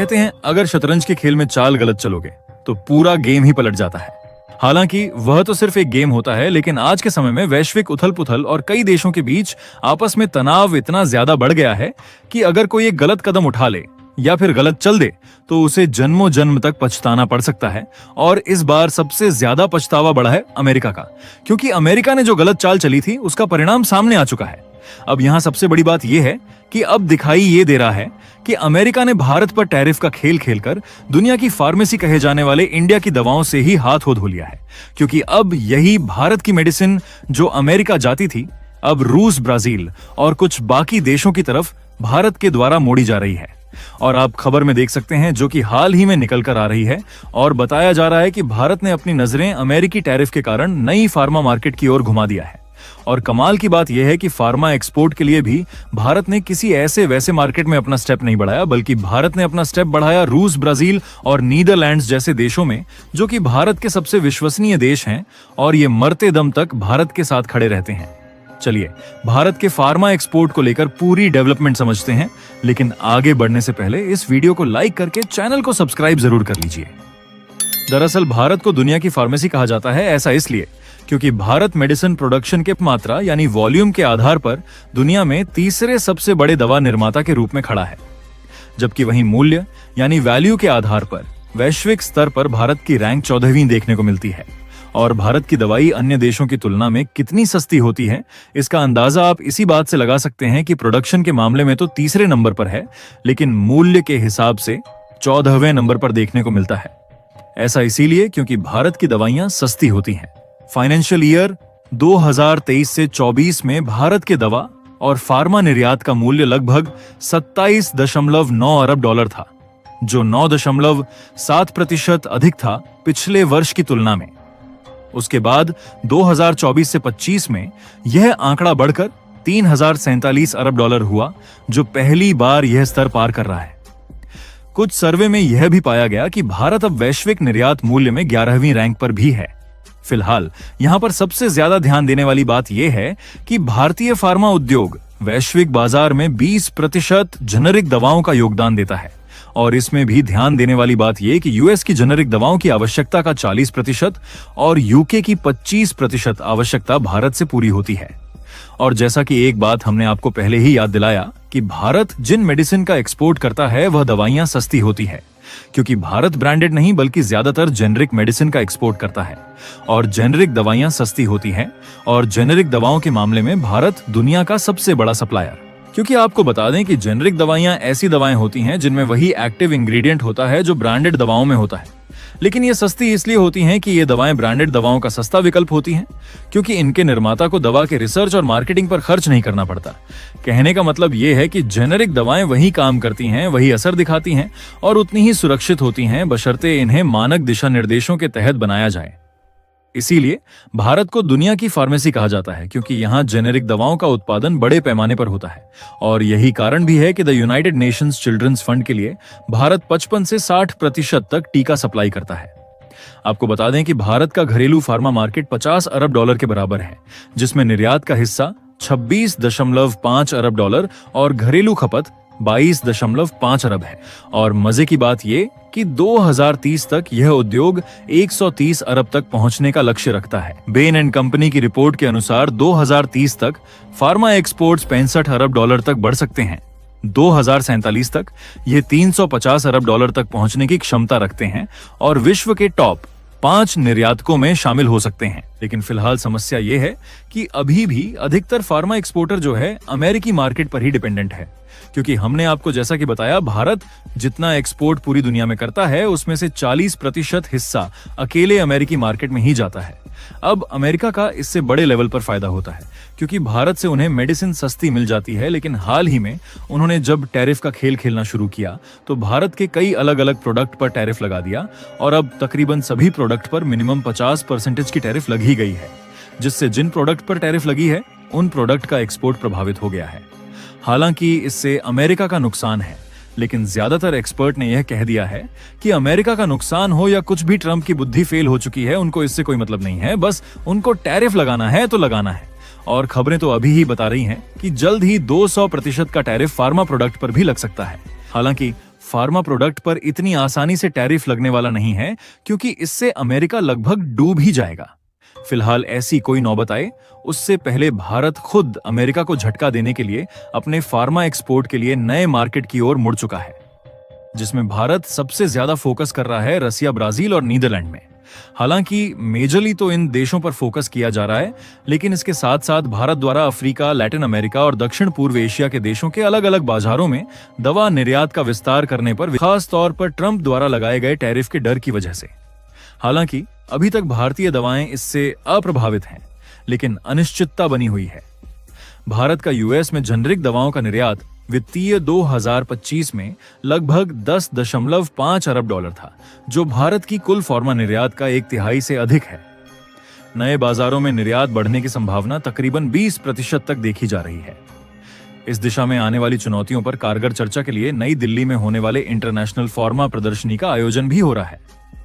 कहते हैं अगर शतरंज के खेल में चाल गलत चलोगे तो पूरा गेम ही पलट जाता है। हालांकि वह तो सिर्फ एक गेम होता है, लेकिन आज के समय में वैश्विक उथल पुथल और कई देशों के बीच आपस में तनाव इतना ज्यादा बढ़ गया है कि अगर कोई एक गलत कदम उठा ले या फिर गलत चल दे तो उसे जन्मों जन्म तक पछताना पड़ सकता है। और इस बार सबसे ज्यादा पछतावा बढ़ा है अमेरिका का, क्योंकि अमेरिका ने जो गलत चाल चली थी उसका परिणाम सामने आ चुका है। अब यहाँ सबसे बड़ी बात यह है कि अब दिखाई ये दे रहा है कि अमेरिका ने भारत पर टैरिफ का खेल खेलकर दुनिया की फार्मेसी कहे जाने वाले इंडिया की दवाओं से ही हाथ धो लिया है, क्योंकि अब यही भारत की मेडिसिन जो अमेरिका जाती थी अब रूस, ब्राजील और कुछ बाकी देशों की तरफ भारत के द्वारा मोड़ी जा रही है। और आप खबर में देख सकते हैं जो कि हाल ही में निकल कर आ रही है और बताया जा रहा है कि भारत ने अपनी नजरें अमेरिकी टैरिफ के कारण नई फार्मा मार्केट की ओर घुमा दिया है। और कमाल की बात यह है कि फार्मा एक्सपोर्ट के लिए भी भारत ने किसी ऐसे वैसे मार्केट में अपना स्टेप नहीं बढ़ाया, बल्कि भारत ने अपना स्टेप बढ़ाया रूस, ब्राजील और नीदरलैंड्स जैसे देशों में, जो कि भारत के सबसे विश्वसनीय देश हैं और ये मरते दम तक भारत के साथ खड़े रहते हैं। चलिए भारत के फार्मा एक्सपोर्ट को लेकर पूरी डेवलपमेंट समझते हैं, लेकिन आगे बढ़ने से पहले इस वीडियो को लाइक करके चैनल को सब्सक्राइब जरूर कर लीजिए। दरअसल भारत को दुनिया की फार्मेसी कहा जाता है, ऐसा इसलिए क्योंकि भारत मेडिसिन प्रोडक्शन के मात्रा यानी वॉल्यूम के आधार पर दुनिया में तीसरे सबसे बड़े दवा निर्माता के रूप में खड़ा है, जबकि वहीं मूल्य यानी वैल्यू के आधार पर वैश्विक स्तर पर भारत की रैंक 14वीं देखने को मिलती है। और भारत की दवाई अन्य देशों की तुलना में कितनी सस्ती होती है इसका अंदाजा आप इसी बात से लगा सकते हैं कि प्रोडक्शन के मामले में तो तीसरे नंबर पर है, लेकिन मूल्य के हिसाब से 14वें नंबर पर देखने को मिलता है। ऐसा इसीलिए क्योंकि भारत की दवाइयां सस्ती होती हैं। फाइनेंशियल ईयर 2023 से 24 में भारत के दवा और फार्मा निर्यात का मूल्य लगभग 27.9 अरब डॉलर था, जो 9.7% अधिक था पिछले वर्ष की तुलना में। उसके बाद 2024 से 25 में यह आंकड़ा बढ़कर 3047 अरब डॉलर हुआ, जो पहली बार यह स्तर पार कर रहा है। कुछ सर्वे में यह भी पाया गया कि भारत अब वैश्विक निर्यात मूल्य में 11वीं रैंक पर भी है। फिलहाल यहां पर सबसे ज्यादा ध्यान देने वाली बात यह है कि भारतीय फार्मा उद्योग वैश्विक बाजार में 20% जेनेरिक दवाओं का योगदान देता है। और इसमें भी ध्यान देने वाली बात यह कि यूएस की जेनेरिक दवाओं की आवश्यकता का 40% और यूके की 25% आवश्यकता भारत से पूरी होती है। और जैसा कि एक बात हमने आपको पहले ही याद दिलाया कि भारत जिन मेडिसिन का एक्सपोर्ट करता है वह दवाइयां सस्ती होती है, क्योंकि भारत ब्रांडेड नहीं बल्कि ज्यादातर जेनेरिक मेडिसिन का एक्सपोर्ट करता है और जेनेरिक दवाइयां सस्ती होती हैं। और जेनेरिक दवाओं के मामले में भारत दुनिया का सबसे बड़ा सप्लायर, क्योंकि आपको बता दें कि जेनेरिक दवाइयां ऐसी दवाएं होती हैं जिनमें वही एक्टिव इंग्रेडिएंट होता है जो ब्रांडेड दवाओं में होता है, लेकिन ये सस्ती इसलिए होती हैं कि ये दवाएं ब्रांडेड दवाओं का सस्ता विकल्प होती हैं, क्योंकि इनके निर्माता को दवा के रिसर्च और मार्केटिंग पर खर्च नहीं करना पड़ता। कहने का मतलब ये है कि जेनेरिक दवाएं वही काम करती हैं, वही असर दिखाती हैं और उतनी ही सुरक्षित होती हैं, बशर्ते इन्हें मानक दिशा निर्देशों के तहत बनाया जाए। इसीलिए भारत को दुनिया की फार्मेसी कहा जाता है, क्योंकि यहाँ जेनेरिक दवाओं का उत्पादन बड़े पैमाने पर होता है। और यही कारण भी है कि the United Nations children's fund के लिए भारत 55 से 60% तक टीका सप्लाई करता है। आपको बता दें कि भारत का घरेलू फार्मा मार्केट 50 अरब डॉलर के बराबर है, जिसमें निर्यात का हिस्सा 26.5 अरब डॉलर और घरेलू खपत 22.5 अरब है। और मजे की बात ये कि 2030 तक यह उद्योग 130 अरब तक पहुंचने का लक्ष्य रखता है। बेन एंड कंपनी की रिपोर्ट के अनुसार 2030 तक फार्मा एक्सपोर्ट्स 65 अरब डॉलर तक बढ़ सकते हैं। 2047 तक ये 350 अरब डॉलर तक पहुंचने की क्षमता रखते हैं और विश्व के टॉप 5 निर्यातकों में शामिल हो सकते हैं। लेकिन फिलहाल समस्या ये है कि अभी भी अधिकतर फार्मा एक्सपोर्टर जो है अमेरिकी मार्केट पर ही डिपेंडेंट है, क्योंकि हमने आपको जैसा कि बताया भारत जितना एक्सपोर्ट पूरी दुनिया में करता है उसमें से 40% हिस्सा अकेले अमेरिकी मार्केट में ही जाता है। अब अमेरिका का इससे बड़े लेवल पर फायदा होता है, क्योंकि भारत से उन्हें मेडिसिन सस्ती मिल जाती है। लेकिन हाल ही में उन्होंने जब टैरिफ का खेल खेलना शुरू किया तो भारत के कई अलग अलग प्रोडक्ट पर टैरिफ लगा दिया और अब तकरीबन सभी प्रोडक्ट पर मिनिमम 50% की टैरिफ लगी गई है, जिससे जिन प्रोडक्ट पर टैरिफ लगी है उन प्रोडक्ट का एक्सपोर्ट प्रभावित हो गया है। हालांकि इससे अमेरिका का नुकसान है, लेकिन ज्यादातर एक्सपर्ट ने यह कह दिया है कि अमेरिका का नुकसान हो या कुछ भी, ट्रंप की बुद्धि फेल हो चुकी है, उनको इससे कोई मतलब नहीं है, बस उनको टैरिफ लगाना है तो लगाना है। और खबरें तो अभी ही बता रही हैं कि जल्द ही 200% का टैरिफ फार्मा प्रोडक्ट पर भी लग सकता है। हालांकि फार्मा प्रोडक्ट पर इतनी आसानी से टैरिफ लगने वाला नहीं है, क्योंकि इससे अमेरिका लगभग डूब ही जाएगा। फिलहाल ऐसी कोई नौबत आए उससे पहले भारत खुद अमेरिका को झटका देने के लिए अपने फार्मा एक्सपोर्ट के लिए नए मार्केट की ओर मुड़ चुका है, जिसमें भारत सबसे ज्यादा फोकस कर रहा है रसिया, ब्राजील और नीदरलैंड में। हालांकि मेजरली तो इन देशों पर फोकस किया जा रहा है, लेकिन इसके साथ साथ भारत द्वारा अफ्रीका, लैटिन अमेरिका और दक्षिण पूर्व एशिया के देशों के अलग अलग बाजारों में दवा निर्यात का विस्तार करने पर, खास तौर पर ट्रंप द्वारा लगाए गए टैरिफ के डर की वजह से। हालांकि अभी तक भारतीय दवाएं इससे अप्रभावित हैं, लेकिन अनिश्चितता बनी हुई है। भारत का यूएस में जेनरिक दवाओं का निर्यात वित्तीय 2025 में लगभग 10.5 अरब डॉलर था, जो भारत की कुल फार्मा निर्यात का 1/3 से अधिक है। नए बाजारों में निर्यात बढ़ने की संभावना तकरीबन 20% तक देखी जा रही है। इस दिशा में आने वाली चुनौतियों पर कारगर चर्चा के लिए नई दिल्ली में होने वाले इंटरनेशनल फार्मा प्रदर्शनी का आयोजन भी हो रहा है।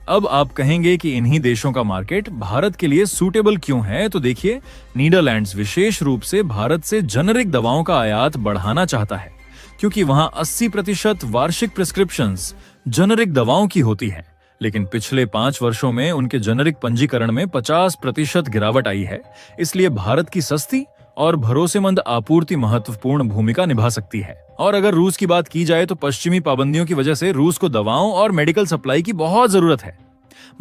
अब आप कहेंगे कि इन्हीं देशों का मार्केट भारत के लिए सूटेबल क्यों है, तो देखिए, नीदरलैंड्स विशेष रूप से भारत से जेनरिक दवाओं का आयात बढ़ाना चाहता है, क्योंकि वहां 80% वार्षिक प्रिस्क्रिप्शंस जेनरिक दवाओं की होती है। लेकिन पिछले 5 वर्षों में उनके जेनरिक पंजीकरण में 50% गिरावट आई है। इसलिए भारत की सस्ती और भरोसेमंद आपूर्ति महत्वपूर्ण भूमिका निभा सकती है। और अगर रूस की बात की जाए तो पश्चिमी पाबंदियों की वजह से रूस को दवाओं और मेडिकल सप्लाई की बहुत जरूरत है।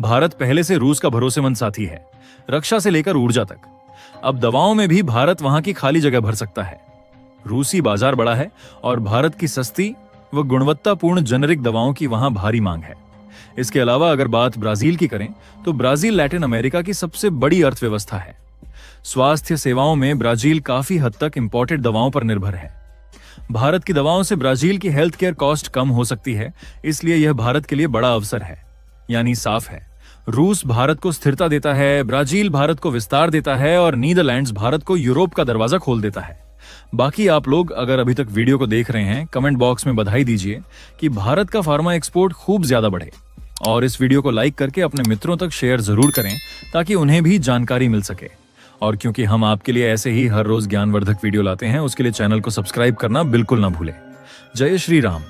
भारत पहले से रूस का भरोसेमंद साथी है, रक्षा से लेकर ऊर्जा तक। अब दवाओं में भी भारत वहां की खाली जगह भर सकता है। रूसी बाजार बड़ा है और भारत की सस्ती व गुणवत्तापूर्ण जेनरिक दवाओं की वहां भारी मांग है। इसके अलावा अगर बात ब्राजील की करें तो ब्राजील लैटिन अमेरिका की सबसे बड़ी अर्थव्यवस्था है। स्वास्थ्य सेवाओं में ब्राजील काफी हद तक इंपोर्टेड दवाओं पर निर्भर है। भारत की दवाओं से ब्राजील की हेल्थ केयर कॉस्ट कम हो सकती है, इसलिए यह भारत के लिए बड़ा अवसर है। यानी साफ है, रूस भारत को स्थिरता देता है, ब्राजील भारत को विस्तार देता है और नीदरलैंड्स भारत को यूरोप का दरवाजा खोल देता है। बाकी आप लोग अगर अभी तक वीडियो को देख रहे हैं, कमेंट बॉक्स में बधाई दीजिए कि भारत का फार्मा एक्सपोर्ट खूब ज्यादा बढ़े, और इस वीडियो को लाइक करके अपने मित्रों तक शेयर जरूर करें ताकि उन्हें भी जानकारी मिल सके। और क्योंकि हम आपके लिए ऐसे ही हर रोज ज्ञानवर्धक वीडियो लाते हैं, उसके लिए चैनल को सब्सक्राइब करना बिल्कुल ना भूलें। जय श्री राम।